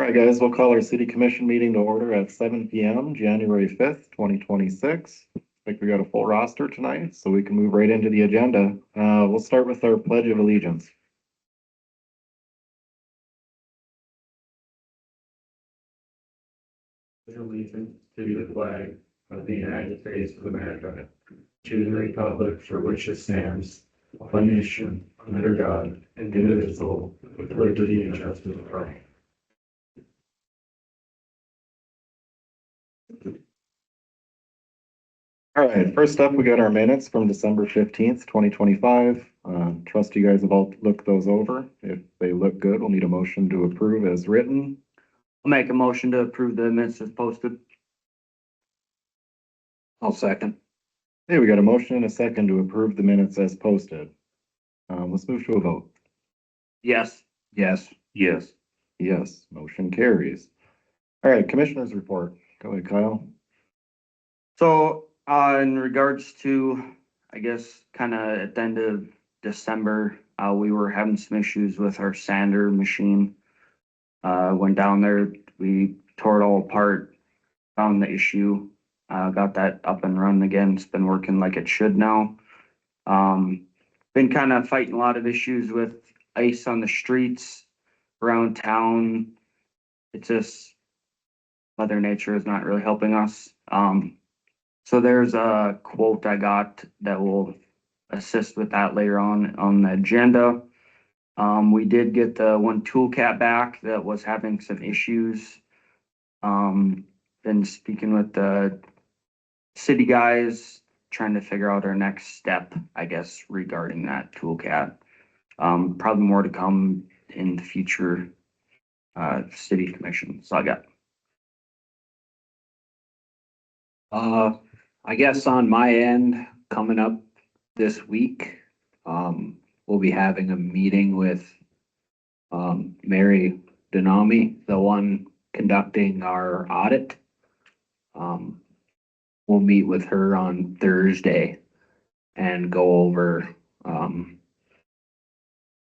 All right, guys, we'll call our city commission meeting to order at 7 PM, January 5th, 2026. I think we got a full roster tonight, so we can move right into the agenda. We'll start with our pledge of allegiance. Allegiance to the flag of the United States of America, to the republic for which it stands, one nation, under God, indivisible, with liberty and justice for all. All right, first up, we got our minutes from December 15th, 2025. Trust you guys have all looked those over. If they look good, we'll need a motion to approve as written. I'll make a motion to approve the minutes as posted. I'll second. Hey, we got a motion and a second to approve the minutes as posted. Let's move to a vote. Yes. Yes. Yes. Yes, motion carries. All right, commissioners report. Go ahead, Kyle. So, in regards to, I guess, kind of at the end of December, we were having some issues with our sander machine. Went down there, we tore it all apart, found the issue, got that up and running again. It's been working like it should now. Been kind of fighting a lot of issues with ice on the streets around town. It's just Mother Nature is not really helping us. So there's a quote I got that will assist with that later on the agenda. We did get the one tool cat back that was having some issues. Been speaking with the city guys, trying to figure out our next step, I guess, regarding that tool cat. Probably more to come in the future city commission. So I got. I guess on my end, coming up this week, we'll be having a meeting with Mary Denami, the one conducting our audit. We'll meet with her on Thursday and go over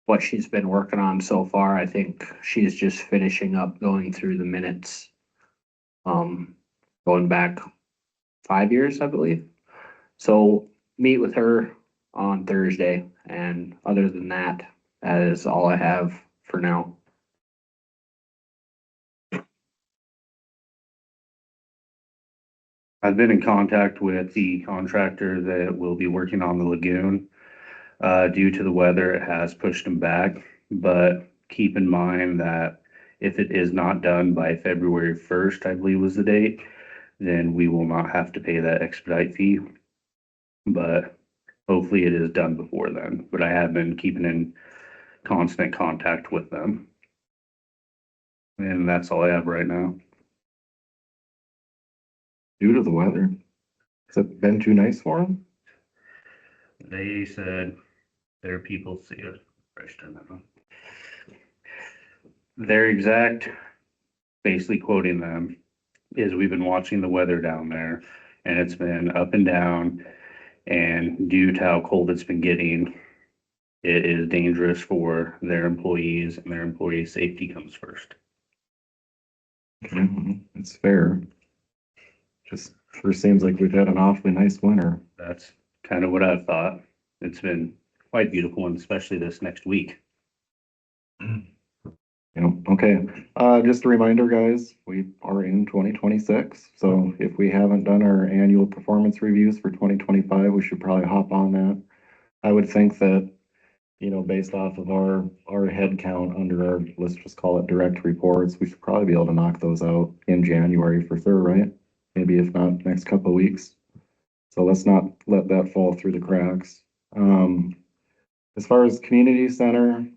what she's been working on so far. I think she's just finishing up going through the minutes, going back 5 years, I believe. So meet with her on Thursday, and other than that, that is all I have for now. I've been in contact with the contractor that will be working on the lagoon. Due to the weather, it has pushed them back, but keep in mind that if it is not done by February 1st, I believe was the date, then we will not have to pay that expedite fee. But hopefully it is done before then. But I have been keeping in constant contact with them. And that's all I have right now. Due to the weather? Has it been too nice for them? They said their people see it. Their exact, basically quoting them, is we've been watching the weather down there and it's been up and down, and due to how cold it's been getting, it is dangerous for their employees, and their employee safety comes first. It's fair. Just sure seems like we've had an awfully nice winter. That's kind of what I've thought. It's been quite beautiful, and especially this next week. Okay. Just a reminder, guys, we are in 2026. So if we haven't done our annual performance reviews for 2025, we should probably hop on that. I would think that, based off of our head count under our, let's just call it direct reports, we should probably be able to knock those out in January for sure, right? Maybe if not next couple of weeks. So let's not let that fall through the cracks. As far as community center,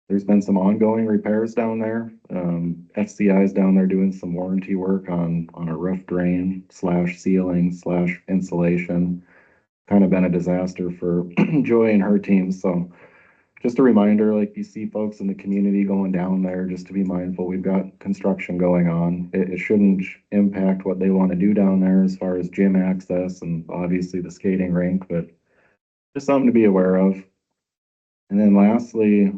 there's been some ongoing repairs down there. FCI is down there doing some warranty work on a roof drain / ceiling / insulation. Kind of been a disaster for Joy and her team. So just a reminder, like you see folks in the community going down there, just to be mindful, we've got construction going on. It shouldn't impact what they want to do down there as far as gym access and obviously the skating rink, but just something to be aware of. And then lastly,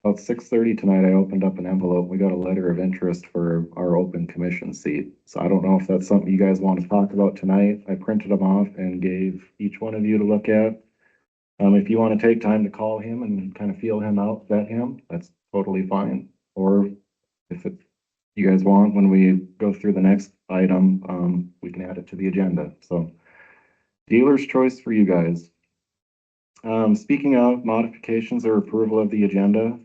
About 6:30 tonight, I opened up an envelope. We got a letter of interest for our open commission seat. So I don't know if that's something you guys want to talk about tonight. I printed them off and gave each one of you to look at. If you want to take time to call him and kind of feel him out, vet him, that's totally fine. Or if you guys want, when we go through the next item, we can add it to the agenda. So dealer's choice for you guys. Speaking of modifications or approval of the agenda,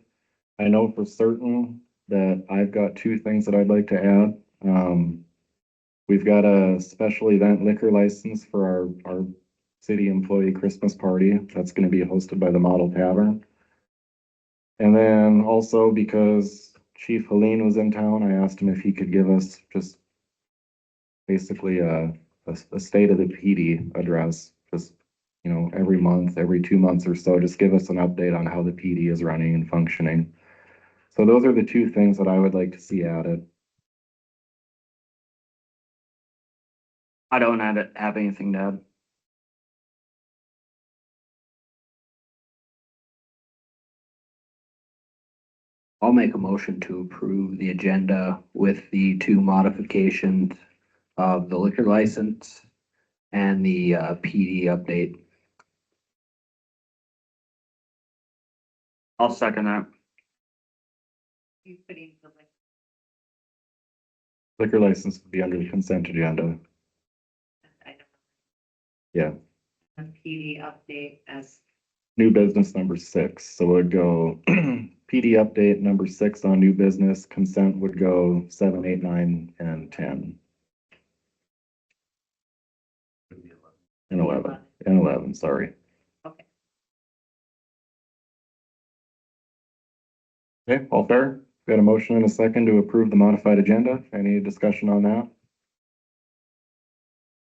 I know for certain that I've got two things that I'd like to add. We've got a special event liquor license for our city employee Christmas party. That's going to be hosted by the Model Tavern. And then also because Chief Helene was in town, I asked him if he could give us just basically a state of the PD address, just, you know, every month, every 2 months or so, just give us an update on how the PD is running and functioning. So those are the two things that I would like to see added. I don't have anything to add. I'll make a motion to approve the agenda with the two modifications of the liquor license and the PD update. I'll second that. Liquor license would be under the consent agenda. Yeah. PD update as New business number 6. So it would go PD update number 6 on new business. Consent would go 7, 8, 9, and 10. And 11. And 11, sorry. Okay. Okay, all fair? Got a motion and a second to approve the modified agenda. Any discussion on that?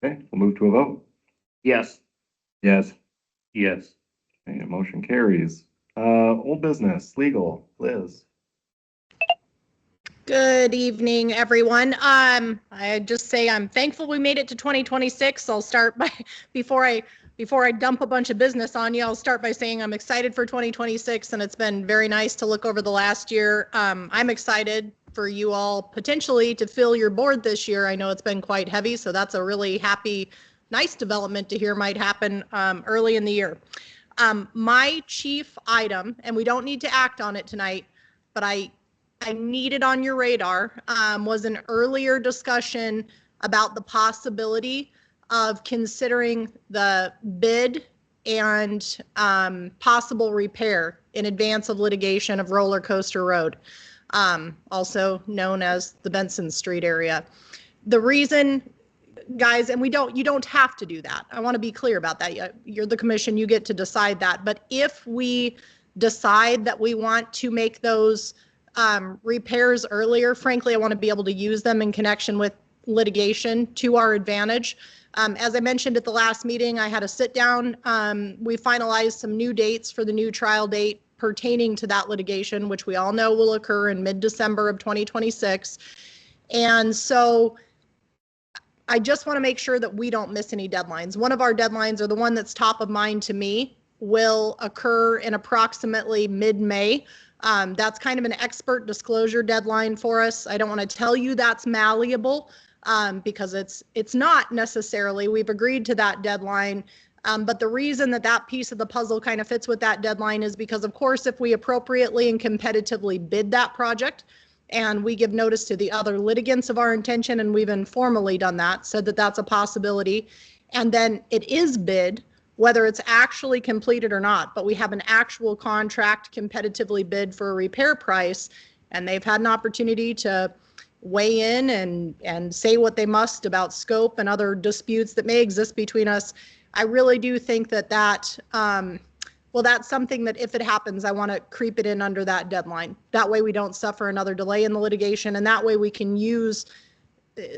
Okay, we'll move to a vote. Yes. Yes. Yes. Okay, motion carries. Old business, legal, Liz. Good evening, everyone. I just say I'm thankful we made it to 2026. I'll start by, before I dump a bunch of business on you, I'll start by saying I'm excited for 2026, and it's been very nice to look over the last year. I'm excited for you all potentially to fill your board this year. I know it's been quite heavy, so that's a really happy, nice development to hear might happen early in the year. My chief item, and we don't need to act on it tonight, but I need it on your radar, was an earlier discussion about the possibility of considering the bid and possible repair in advance of litigation of Roller Coaster Road, also known as the Benson Street area. The reason, guys, and you don't have to do that. I want to be clear about that. You're the commission, you get to decide that. But if we decide that we want to make those repairs earlier, frankly, I want to be able to use them in connection with litigation to our advantage. As I mentioned at the last meeting, I had a sit down. We finalized some new dates for the new trial date pertaining to that litigation, which we all know will occur in mid-December of 2026. And so I just want to make sure that we don't miss any deadlines. One of our deadlines, or the one that's top of mind to me, will occur in approximately mid-May. That's kind of an expert disclosure deadline for us. I don't want to tell you that's malleable because it's not necessarily. We've agreed to that deadline. But the reason that piece of the puzzle kind of fits with that deadline is because, of course, if we appropriately and competitively bid that project, and we give notice to the other litigants of our intention, and we've informally done that, said that that's a possibility, and then it is bid, whether it's actually completed or not, but we have an actual contract competitively bid for a repair price, and they've had an opportunity to weigh in and say what they must about scope and other disputes that may exist between us. I really do think that well, that's something that if it happens, I want to creep it in under that deadline. That way we don't suffer another delay in the litigation, and that way we can use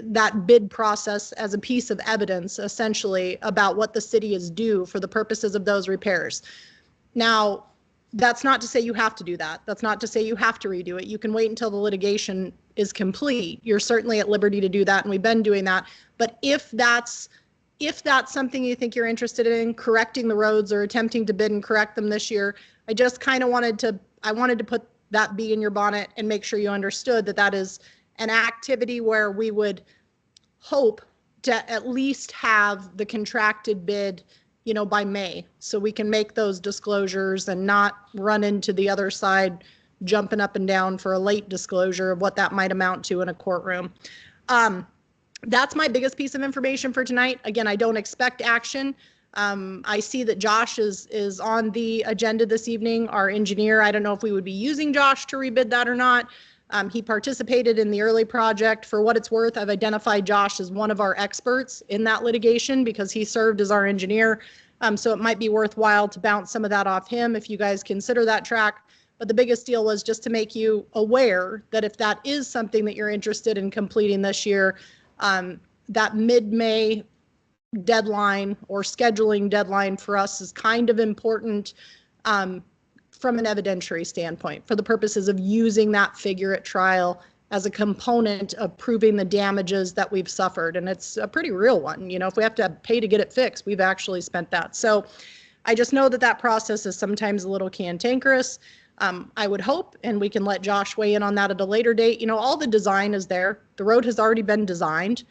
that bid process as a piece of evidence, essentially, about what the city is due for the purposes of those repairs. Now, that's not to say you have to do that. That's not to say you have to redo it. You can wait until the litigation is complete. You're certainly at liberty to do that, and we've been doing that. But if that's something you think you're interested in, correcting the roads or attempting to bid and correct them this year, I just kind of wanted to put that bee in your bonnet and make sure you understood that that is an activity where we would hope to at least have the contracted bid, you know, by May, so we can make those disclosures and not run into the other side jumping up and down for a late disclosure of what that might amount to in a courtroom. That's my biggest piece of information for tonight. Again, I don't expect action. I see that Josh is on the agenda this evening, our engineer. I don't know if we would be using Josh to rebid that or not. He participated in the early project. For what it's worth, I've identified Josh as one of our experts in that litigation because he served as our engineer. So it might be worthwhile to bounce some of that off him if you guys consider that track. But the biggest deal was just to make you aware that if that is something that you're interested in completing this year, that mid-May deadline or scheduling deadline for us is kind of important from an evidentiary standpoint for the purposes of using that figure at trial as a component of proving the damages that we've suffered. And it's a pretty real one. You know, if we have to pay to get it fixed, we've actually spent that. So I just know that that process is sometimes a little cantankerous. I would hope, and we can let Josh weigh in on that at a later date. You know, all the design is there. The road has already been designed.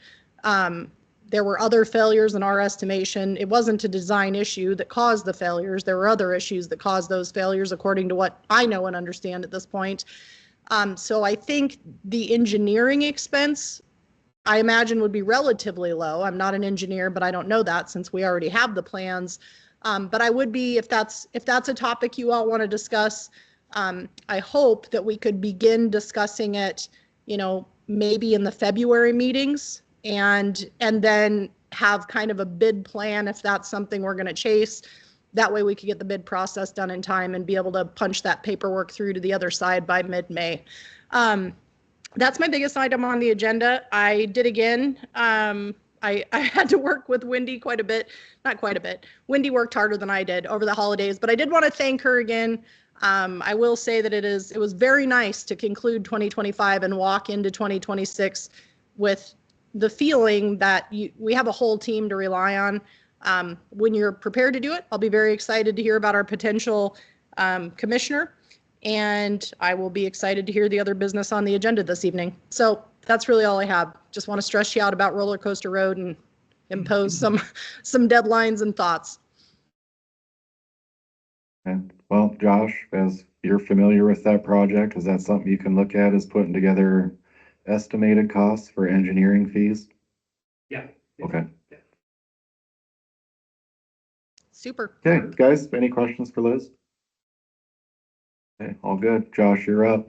There were other failures in our estimation. It wasn't a design issue that caused the failures. There were other issues that caused those failures, according to what I know and understand at this point. So I think the engineering expense, I imagine, would be relatively low. I'm not an engineer, but I don't know that since we already have the plans. But I would be, if that's a topic you all want to discuss, I hope that we could begin discussing it, you know, maybe in the February meetings, and then have kind of a bid plan if that's something we're going to chase. That way we could get the bid process done in time and be able to punch that paperwork through to the other side by mid-May. That's my biggest item on the agenda. I did again. I had to work with Wendy quite a bit, not quite a bit. Wendy worked harder than I did over the holidays, but I did want to thank her again. I will say that it was very nice to conclude 2025 and walk into 2026 with the feeling that we have a whole team to rely on. When you're prepared to do it, I'll be very excited to hear about our potential commissioner, and I will be excited to hear the other business on the agenda this evening. So that's really all I have. Just want to stress you out about Roller Coaster Road and impose some deadlines and thoughts. And well, Josh, as you're familiar with that project, is that something you can look at as putting together estimated costs for engineering fees? Yeah. Okay. Super. Okay, guys, any questions for Liz? Okay, all good. Josh, you're up.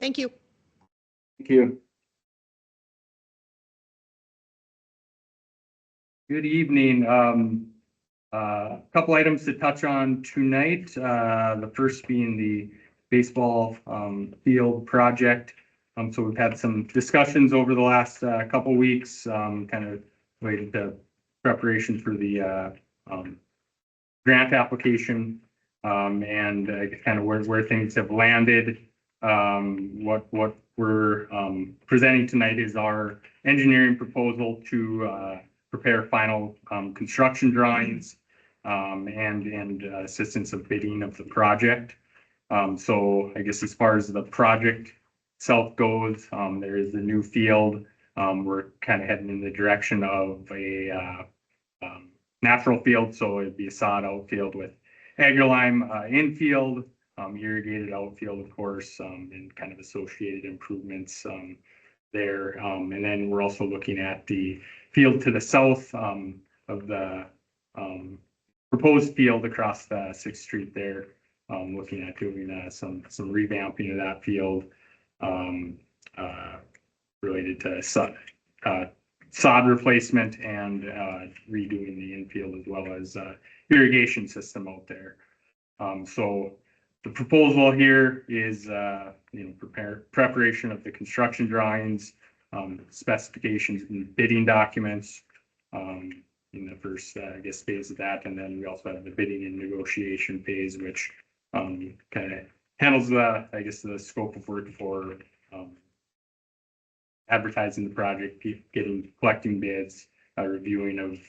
Thank you. Thank you. Good evening. A couple items to touch on tonight. The first being the baseball field project. So we've had some discussions over the last couple weeks, kind of related to preparation for the grant application, and kind of where things have landed. What we're presenting tonight is our engineering proposal to prepare final construction drawings and assistance of bidding of the project. So I guess as far as the project itself goes, there is a new field. We're kind of heading in the direction of a natural field, so it'd be a sod outfield with agrolime infield, irrigated outfield, of course, and kind of associated improvements there. And then we're also looking at the field to the south of the proposed field across the 6th Street there, looking at doing some revamping of that field related to sod replacement and redoing the infield as well as irrigation system out there. So the proposal here is preparation of the construction drawings, specifications and bidding documents in the first I guess phase of that, and then we also have the bidding and negotiation phase, which kind of handles the scope of work for advertising the project, collecting bids, reviewing of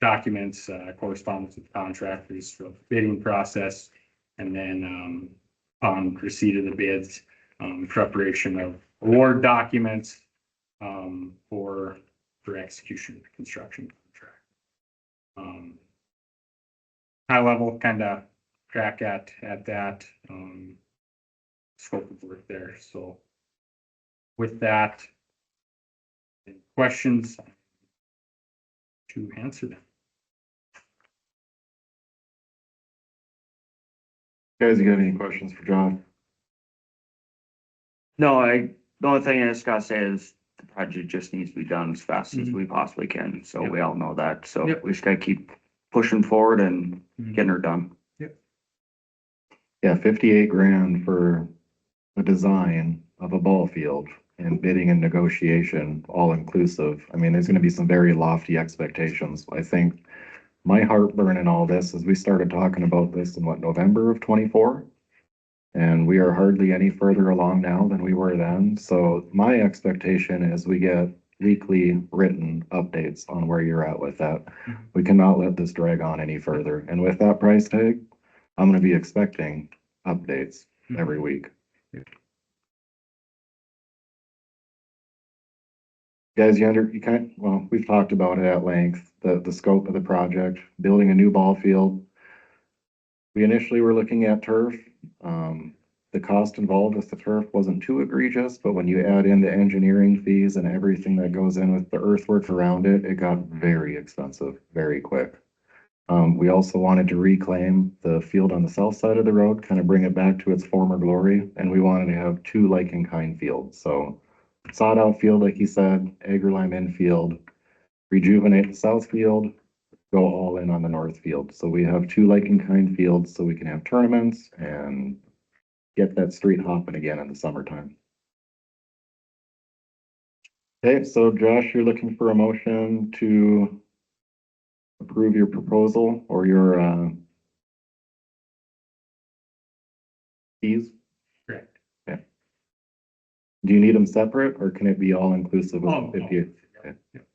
documents, correspondence with contractors for the bidding process, and then upon receipt of the bids, preparation of award documents, for execution of the construction contract. High level kind of track at that, scope of work there. So with that, any questions to answer them? Guys, you got any questions for John? No, the only thing I just gotta say is the project just needs to be done as fast as we possibly can, so we all know that, so Yep. we just gotta keep pushing forward and getting her done. Yeah, 58 grand for the design of a ball field and bidding and negotiation, all inclusive. I mean, there's gonna be some very lofty expectations. I think my heartburn in all this is we started talking about this in November of 24? And we are hardly any further along now than we were then. So my expectation is we get weekly written updates on where you're at with that. We cannot let this drag on any further. And with that price tag, I'm gonna be expecting updates every week. Guys, well, we've talked about it at length, the scope of the project, building a new ball field. We initially were looking at turf. The cost involved with the turf wasn't too egregious, but when you add in the engineering fees and everything that goes in with the earthwork around it, it got very expensive, very quick. We also wanted to reclaim the field on the south side of the road, kind of bring it back to its former glory, and we wanted to have two like-in-kind fields. So sawed out field, like you said, agrolime infield, rejuvenate the south field, go all in on the north field. So we have two like-in-kind fields so we can have tournaments and get that street hopping again in the summertime. Okay, so Josh, you're looking for a motion to approve your proposal or your fees? Correct. Okay. Do you need them separate or can it be all inclusive Oh, of 50? Okay. Yep.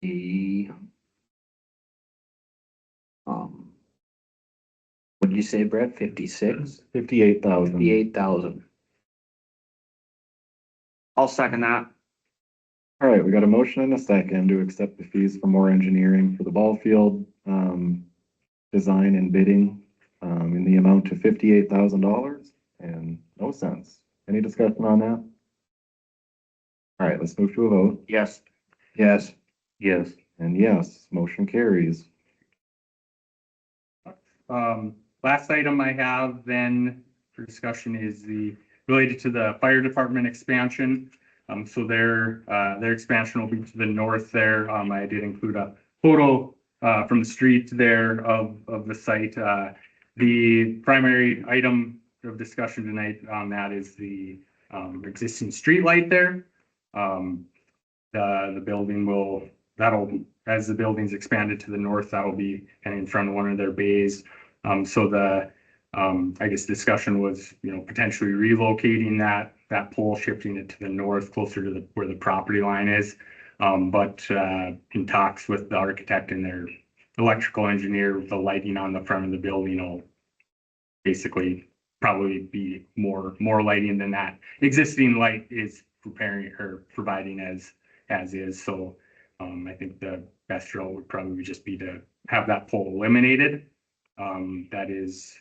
The, what did you say, Brett? 56? 58,000. 58,000. I'll second that. All right, we got a motion and a second to accept the fees for more engineering for the ball field, design and bidding, in the amount of $58,000 and no cents. Any discussion on that? All right, let's move to a vote. Yes. Yes. Yes. And yes, motion carries. Last item I have then for discussion is related to the fire department expansion. So their expansion will be to the north there. I did include a photo from the street there of the site. The primary item of discussion tonight on that is the existing street light there. The building as the building's expanded to the north, that will be kind of in front of one of their bays. So I guess discussion was, potentially relocating that pole, shifting it to the north, closer to where the property line is. But in talks with the architect and their electrical engineer, the lighting on the front of the building will basically probably be more lighting than that existing light is providing as is. So I think the best route would probably just be to have that pole eliminated. That is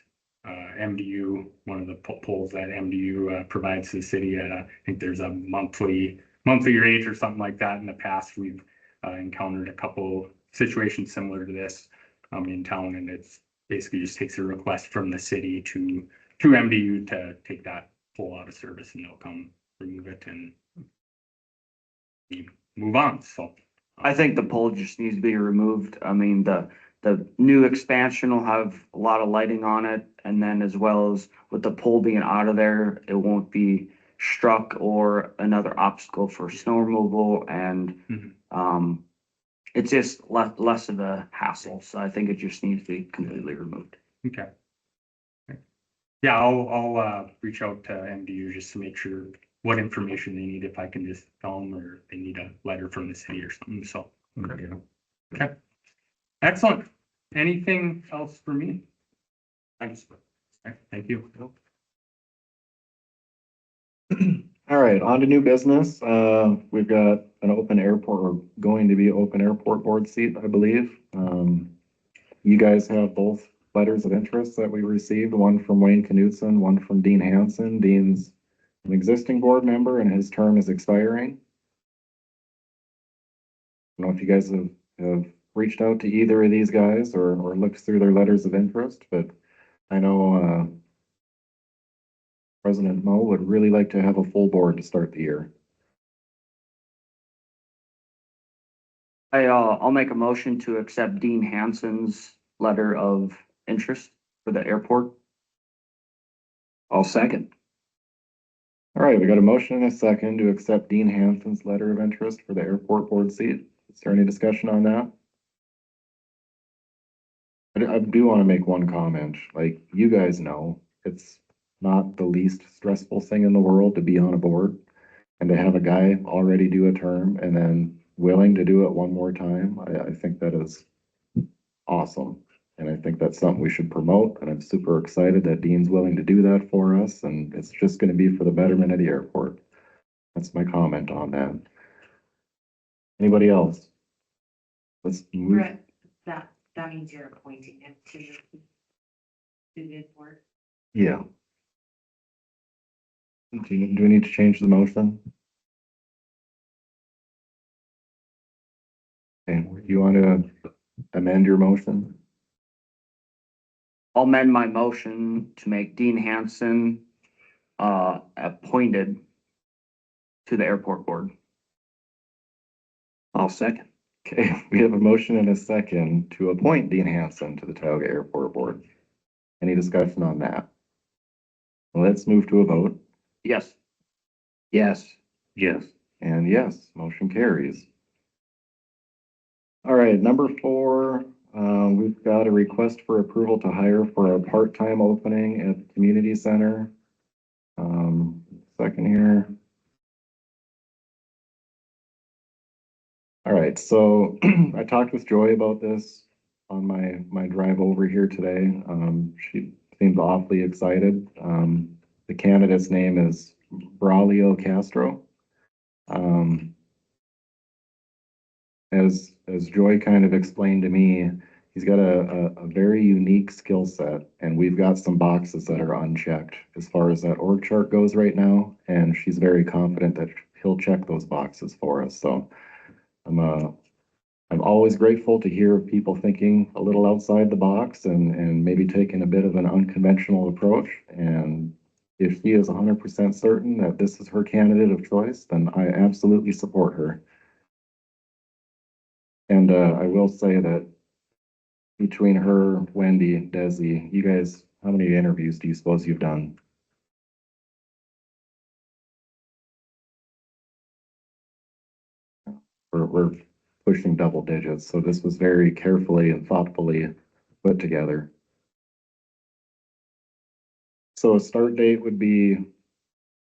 MDU, one of the poles that MDU provides to the city at I think there's a monthly rate or something like that. In the past, we've encountered a couple situations similar to this in town, and it's basically just takes a request from the city to MDU to take that pole out of service, and they'll come remove it and move on. So I think the pole just needs to be removed. I mean, the new expansion will have a lot of lighting on it. And then as well as with the pole being out of there, it won't be struck or another obstacle for snow removal. And, it's just less of a hassle, so I think it just needs to be completely removed. Okay. Yeah, I'll reach out to MDU just to make sure what information they need, if I can just tell them, or if they need a letter from the city or something, so. Okay. Excellent. Anything else for me? Thanks. Okay, thank you. All right, on to new business. We've got an open airport, or going to be open airport board seat, I believe. You guys have both letters of interest that we received, one from Wayne Knutson, one from Dean Hansen. Dean's an existing board member and his term is expiring. I don't know if you guys have reached out to either of these guys or looked through their letters of interest, but I know, President Mo would really like to have a full board to start the year. I'll make a motion to accept Dean Hansen's letter of interest for the airport. I'll second. All right, we got a motion and a second to accept Dean Hansen's letter of interest for the airport board seat. Is there any discussion on that? I do want to make one comment, like, you guys know, it's not the least stressful thing in the world to be on a board. And to have a guy already do a term and then willing to do it one more time, I think that is awesome. And I think that's something we should promote, and I'm super excited that Dean's willing to do that for us, and it's just gonna be for the betterment of the airport. That's my comment on that. Anybody else? Let's move. Brett, that means you're appointing him to the board. Yeah. Do we need to change the motion? Okay, you want to amend your motion? I'll amend my motion to make Dean Hansen appointed to the airport board. I'll second. Okay, we have a motion and a second to appoint Dean Hansen to the Tioga Airport Board. Any discussion on that? Let's move to a vote. Yes. Yes. Yes. And yes, motion carries. All right, number 4, we've got a request for approval to hire for a part-time opening at the community center. Second here. All right, so I talked with Joy about this on my drive over here today. She seems awfully excited. The candidate's name is Braulio Castro. As Joy kind of explained to me, he's got a very unique skill set, and we've got some boxes that are unchecked as far as that org chart goes right now, and she's very confident that he'll check those boxes for us. So I'm always grateful to hear people thinking a little outside the box and maybe taking a bit of an unconventional approach. And if she is 100% certain that this is her candidate of choice, then I absolutely support her. And I will say that between her, Wendy, Desi, you guys, how many interviews do you suppose you've done? We're pushing double digits, so this was very carefully and thoughtfully put together. So a start date would be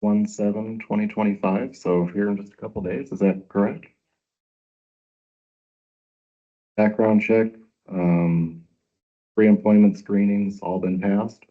1/7/2025, so here in just a couple days, is that correct? Background check, pre-employment screenings all been passed.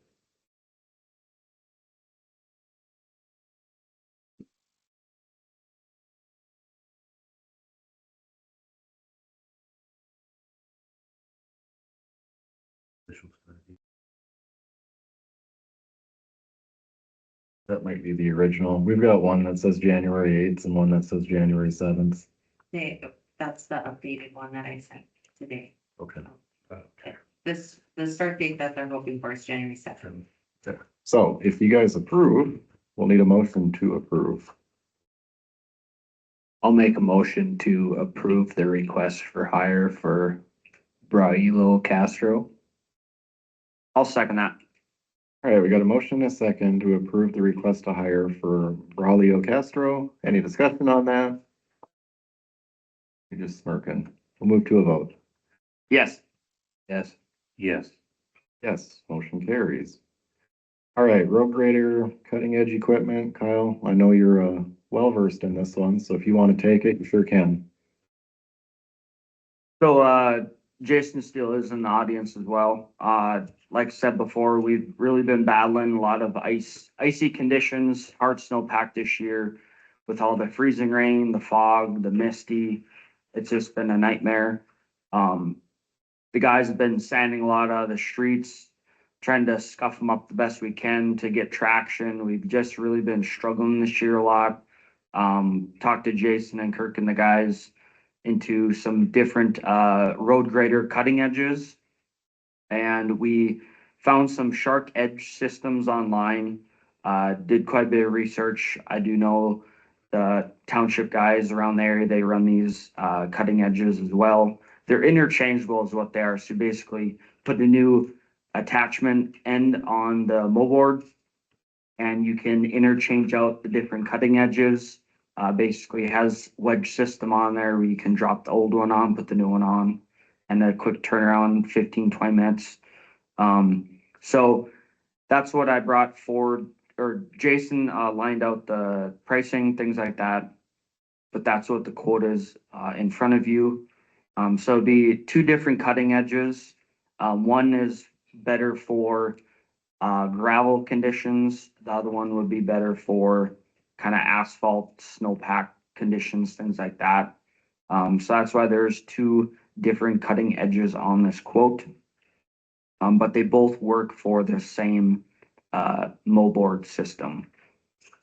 That might be the original. We've got one that says January 8th and one that says January 7th. That's the updated one that I sent today. Okay. The start date that they're hoping for is January 7th. So if you guys approve, we'll need a motion to approve. I'll make a motion to approve the request for hire for Braulio Castro. I'll second that. All right, we got a motion and a second to approve the request to hire for Braulio Castro. Any discussion on that? You're just smirking. We'll move to a vote. Yes. Yes. Yes. Yes, motion carries. All right, road grader, cutting edge equipment. Kyle, I know you're well versed in this one, so if you want to take it, you sure can. So, Jason Steele is in the audience as well. Like I said before, we've really been battling a lot of icy conditions, hard snowpack this year with all the freezing rain, the fog, the misty. It's just been a nightmare. The guys have been sanding a lot of the streets, trying to scuff them up the best we can to get traction. We've just really been struggling this year a lot. Talked to Jason and Kirk and the guys into some different road grader cutting edges. And we found some shark edge systems online. Did quite a bit of research. I do know the township guys around the area, they run these cutting edges as well. They're interchangeable is what they are. So basically put a new attachment end on the moldboard and you can interchange out the different cutting edges. Basically has wedge system on there where you can drop the old one on, put the new one on, and a quick turnaround, 15-20 minutes. So that's what I brought forward, or Jason lined out the pricing, things like that. But that's what the quote is in front of you. So it'd be two different cutting edges. One is better for gravel conditions. The other one would be better for kind of asphalt, snowpack conditions, things like that. So that's why there's two different cutting edges on this quote. But they both work for the same moldboard system.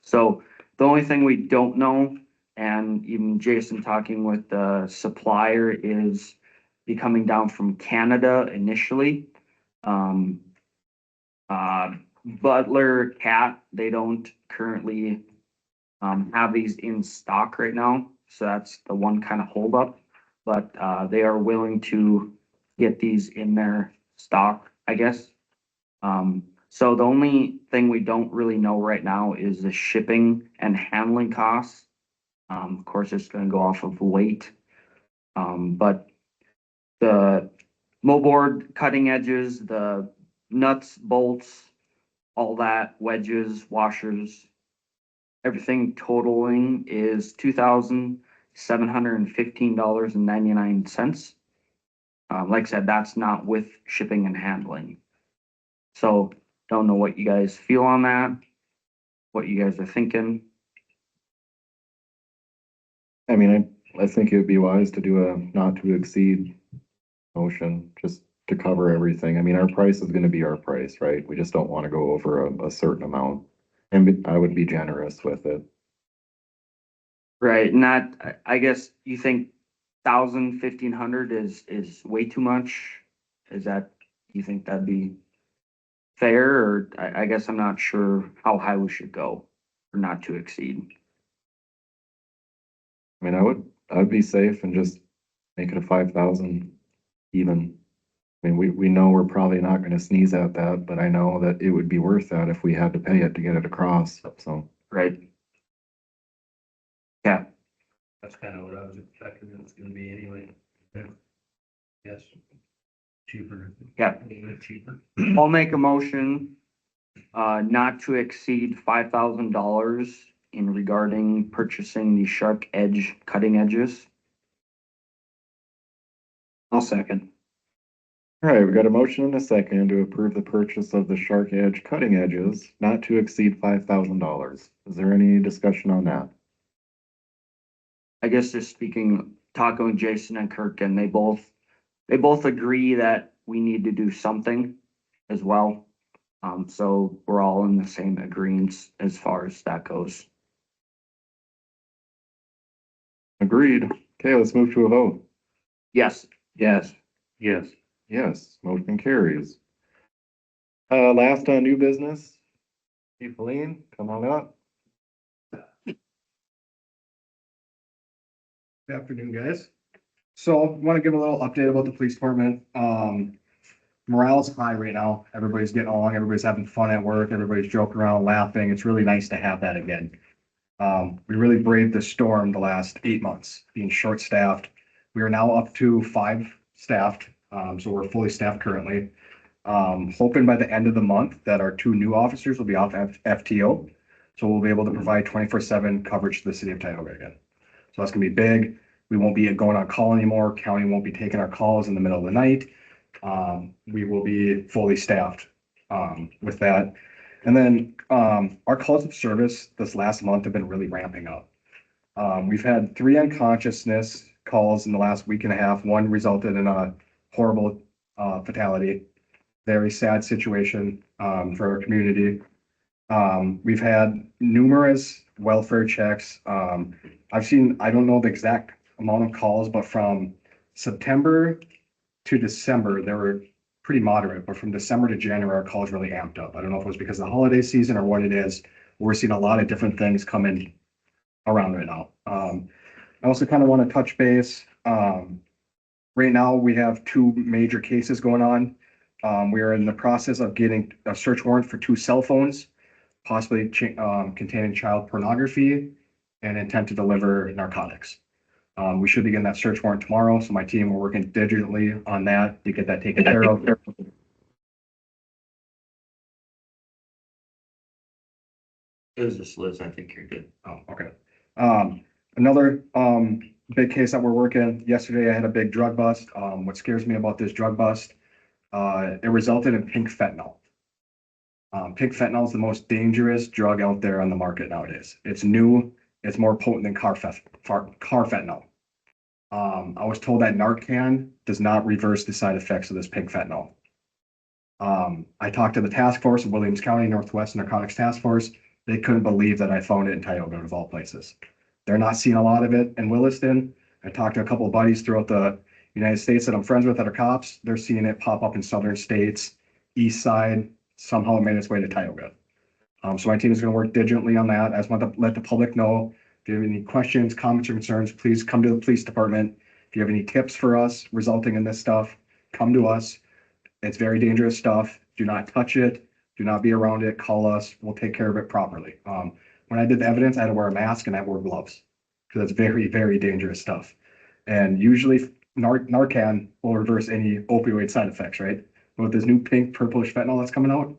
So the only thing we don't know, and even Jason talking with the supplier, is be coming down from Canada initially. Butler Cat, they don't currently have these in stock right now. So that's the one kind of holdup. But they are willing to get these in their stock, I guess. So the only thing we don't really know right now is the shipping and handling costs. Of course, it's going to go off of weight. But the moldboard cutting edges, the nuts, bolts, all that, wedges, washers, everything totaling is $2,715.99. Like I said, that's not with shipping and handling. So don't know what you guys feel on that, what you guys are thinking. I mean, I think it would be wise to do a not to exceed motion, just to cover everything. I mean, our price is gonna be our price, right? We just don't wanna go over a certain amount. And I would be generous with it. Right, and that, I guess you think 1,000, 1,500 is way too much? Is that, you think that'd be fair, or I guess I'm not sure how high we should go, or not to exceed? I mean, I'd be safe and just make it a 5,000 even. I mean, we know we're probably not gonna sneeze at that, but I know that it would be worth that if we had to pay it to get it across, so. Right? Yeah, That's kind of what I was expecting it was gonna be anyway. Yes. Cheaper. yeah. A little bit cheaper. I'll make a motion, not to exceed $5,000 in regarding purchasing the Shark Edge cutting edges. I'll second. All right, we got a motion and a second to approve the purchase of the Shark Edge cutting edges not to exceed $5,000. Is there any discussion on that? I guess just speaking, talking with Jason and Kirk, and they both agree that we need to do something as well. So we're all in the same agreements as far as that goes. Agreed. Okay, let's move to a vote. Yes, Yes. Yes. Yes, motion carries. Last on new business. Chief Feline, come on up. Good afternoon, guys. So I want to give a little update about the police department. Morale is high right now. Everybody's getting along, everybody's having fun at work, everybody's joking around, laughing. It's really nice to have that again. We really braved the storm the last 8 months, being short-staffed. We are now up to 5 staffed, so we're fully staffed currently. Hoping by the end of the month that our 2 new officers will be off FTO. So we'll be able to provide 24/7 coverage to the city of Tioga again. So that's gonna be big. We won't be going on call anymore. County won't be taking our calls in the middle of the night. We will be fully staffed with that. And then our calls of service this last month have been really ramping up. We've had 3 unconsciousness calls in the last week and a half. One resulted in a horrible fatality. Very sad situation for our community. We've had numerous welfare checks. I've seen, I don't know the exact amount of calls, but from September to December, they were pretty moderate, but from December to January, our calls really amped up. I don't know if it was because of the holiday season or what it is. We're seeing a lot of different things coming around right now. I also kind of want to touch base. Right now, we have 2 major cases going on. We are in the process of getting a search warrant for 2 cell phones, possibly containing child pornography and intent to deliver narcotics. We should begin that search warrant tomorrow, so my team, we're working diligently on that to get that taken care of. It was just Liz, I think you're good. Oh, okay. Another big case that we're working, yesterday I had a big drug bust. What scares me about this drug bust, it resulted in pink fentanyl. Pink fentanyl is the most dangerous drug out there on the market nowadays. It's new, it's more potent than car fentanyl. I was told that Narcan does not reverse the side effects of this pink fentanyl. I talked to the task force of Williams County Northwest Narcotics Task Force. They couldn't believe that I found it in Tioga of all places. They're not seeing a lot of it in Williston. I talked to a couple of buddies throughout the United States that I'm friends with that are cops. They're seeing it pop up in southern states, east side. Somehow it made its way to Tioga. So my team is going to work diligently on that. I just want to let the public know, if you have any questions, comments, or concerns, please come to the police department. If you have any tips for us resulting in this stuff, come to us. It's very dangerous stuff. Do not touch it. Do not be around it. Call us. We'll take care of it properly. When I did the evidence, I had to wear a mask and I wore gloves because it's very, very dangerous stuff. And usually Narcan will reverse any opioid side effects, right? But with this new pink, purplish fentanyl that's coming out,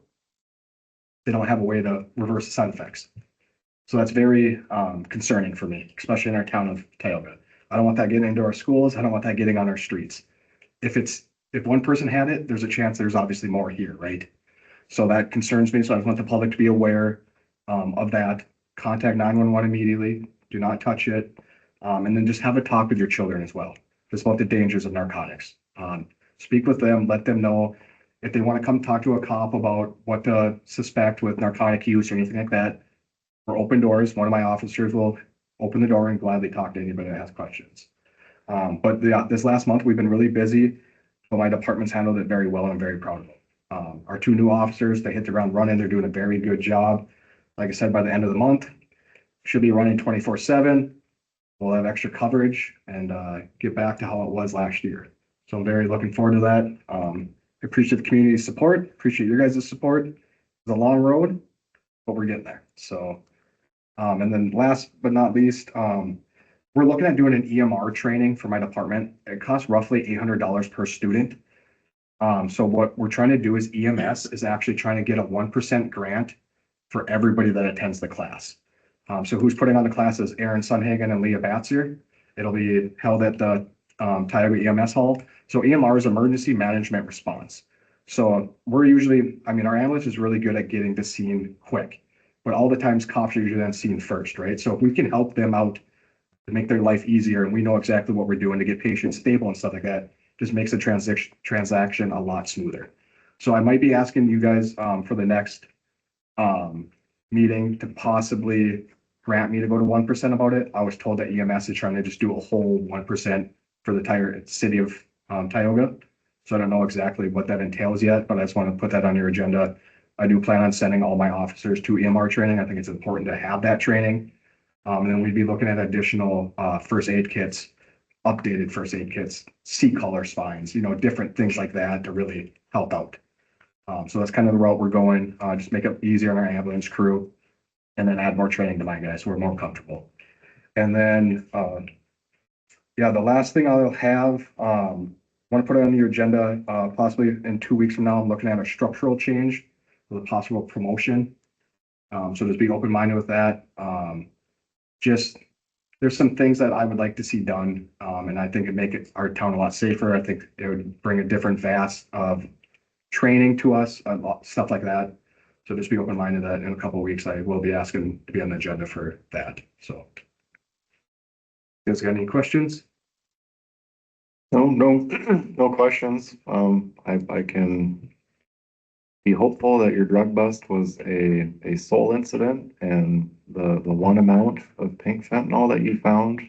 they don't have a way to reverse the side effects. So that's very concerning for me, especially in our town of Tioga. I don't want that getting into our schools. I don't want that getting on our streets. If one person had it, there's a chance there's obviously more here, right? So that concerns me. So I want the public to be aware of that. Contact 911 immediately. Do not touch it. And then just have a talk with your children as well, just about the dangers of narcotics. Speak with them, let them know if they want to come talk to a cop about what to suspect with narcotic use or anything like that. We're open doors. One of my officers will open the door and gladly talk to anybody that has questions. But yeah, this last month we've been really busy, but my department's handled it very well and I'm very proud of them. Our 2 new officers, they hit the ground running. They're doing a very good job. Like I said, by the end of the month, should be running 24/7. We'll have extra coverage and get back to how it was last year. So I'm very looking forward to that. I appreciate the community's support. Appreciate your guys' support. It's a long road, but we're getting there. So, and then last but not least, we're looking at doing an EMR training for my department. It costs roughly $800 per student. So what we're trying to do is EMS is actually trying to get a 1% grant for everybody that attends the class. So who's putting on the class is Aaron Sunhagen and Leah Batzier. It'll be held at the Tioga EMS Hall. So EMR is emergency management response. So we're usually, I mean, our ambulance is really good at getting to scene quick, but all the times cops are usually on scene first, right? So if we can help them out to make their life easier and we know exactly what we're doing to get patients stable and stuff like that, just makes the transaction a lot smoother. So I might be asking you guys for the next meeting to possibly grant me to go to 1% about it. I was told that EMS is trying to just do a whole 1% for the entire city of Tioga. So I don't know exactly what that entails yet, but I just want to put that on your agenda. I do plan on sending all my officers to EMR training. I think it's important to have that training. And then we'd be looking at additional first aid kits, updated first aid kits, C-color spines, you know, different things like that to really help out. So that's kind of the route we're going. Just make it easier on our ambulance crew and then add more training to my guys so we're more comfortable. And then Yeah, the last thing I'll have, want to put it on your agenda, possibly in 2 weeks from now, I'm looking at a structural change with a possible promotion. So just be open-minded with that. Just, there's some things that I would like to see done, and I think it'd make our town a lot safer. I think it would bring a different vast of training to us, stuff like that. So just be open-minded that in a couple of weeks, I will be asking to be on the agenda for that, so. You guys got any questions? No, no questions. I can be hopeful that your drug bust was a sole incident and the one amount of pink fentanyl that you found,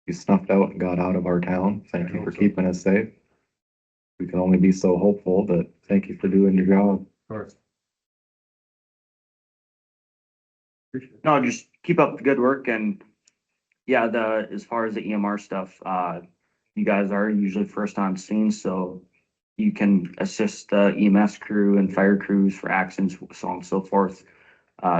you snuffed out and got out of our town. Thank you for keeping us safe. We can only be so hopeful, but thank you for doing your job. Of course. No, just keep up the good work and yeah, as far as the EMR stuff, you guys are usually first on scene, so you can assist the EMS crew and fire crews for accidents, so on and so forth.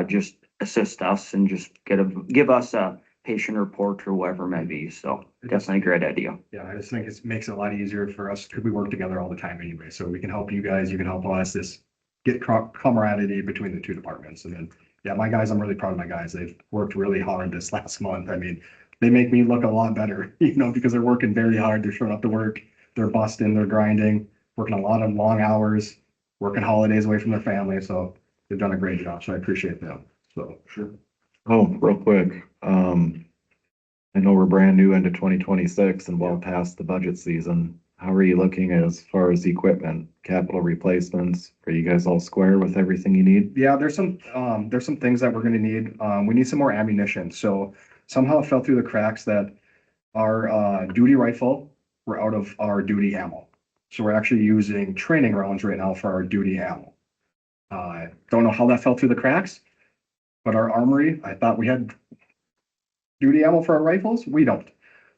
Just assist us and just give us a patient report or whatever it may be. So definitely a great idea. Yeah, I just think it makes it a lot easier for us because we work together all the time anyway. So we can help you guys, you can help us, this get camaraderie between the two departments. And then, yeah, my guys, I'm really proud of my guys. They've worked really hard this last month. I mean, they make me look a lot better, because they're working very hard. They're showing up to work, they're busting, they're grinding, working a lot of long hours, working holidays away from their family. So they've done a great job. So I appreciate them. So sure. Oh, real quick, I know we're brand new into 2026 and well past the budget season. How are you looking as far as equipment, capital replacements? Are you guys all square with everything you need? Yeah, there's some things that we're gonna need. We need some more ammunition. So somehow it fell through the cracks that our duty rifle, we're out of our duty ammo. So we're actually using training rounds right now for our duty ammo. Don't know how that fell through the cracks, but our armory, I thought we had duty ammo for our rifles. We don't.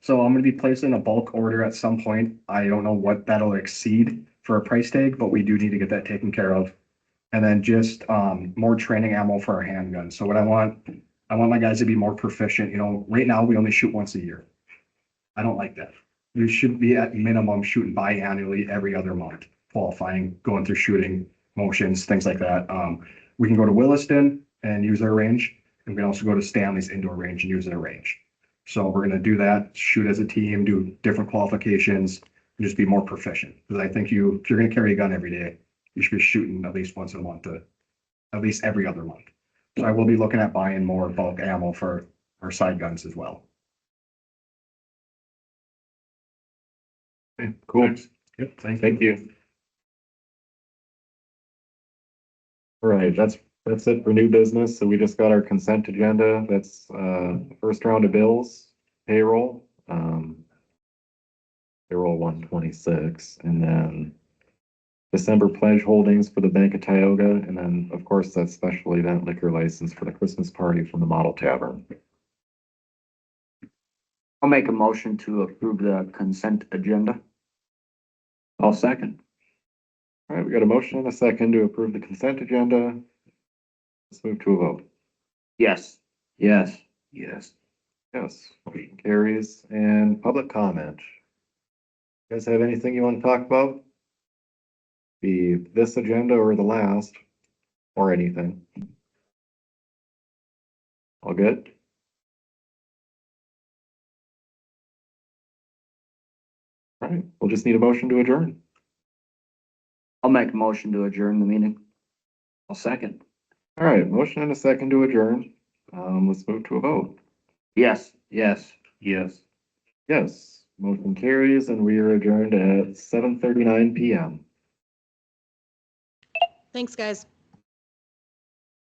So I'm gonna be placing a bulk order at some point. I don't know what that'll exceed for a price tag, but we do need to get that taken care of. And then just more training ammo for our handguns. So what I want my guys to be more proficient. Right now we only shoot once a year. I don't like that. We should be at minimum shooting biannually every other month, qualifying, going through shooting motions, things like that. We can go to Williston and use their range. And we can also go to Stanley's indoor range and use their range. So we're gonna do that, shoot as a team, do different qualifications, and just be more proficient. Because I think if you're gonna carry a gun every day, you should be shooting at least once a month to at least every other month. So I will be looking at buying more bulk ammo for our side guns as well. Okay, cool. Yep, Thank you. All right, that's it for new business. So we just got our consent agenda. That's first round of bills, payroll, payroll 126, and then December pledge holdings for the Bank of Tioga, and then, of course, that special event liquor license for the Christmas party from the Model Tavern. I'll make a motion to approve the consent agenda. I'll second. All right, we got a motion and a second to approve the consent agenda. Let's move to a vote. Yes. Yes. Yes. Yes, motion carries. And public comment. You guys have anything you want to talk about? Be this agenda or the last, or anything? All good? All right, we'll just need a motion to adjourn. I'll make a motion to adjourn the meeting. I'll second. All right, motion and a second to adjourn. Let's move to a vote. Yes. Yes. Yes. Yes, motion carries and we are adjourned at 7:39 PM. Thanks, guys.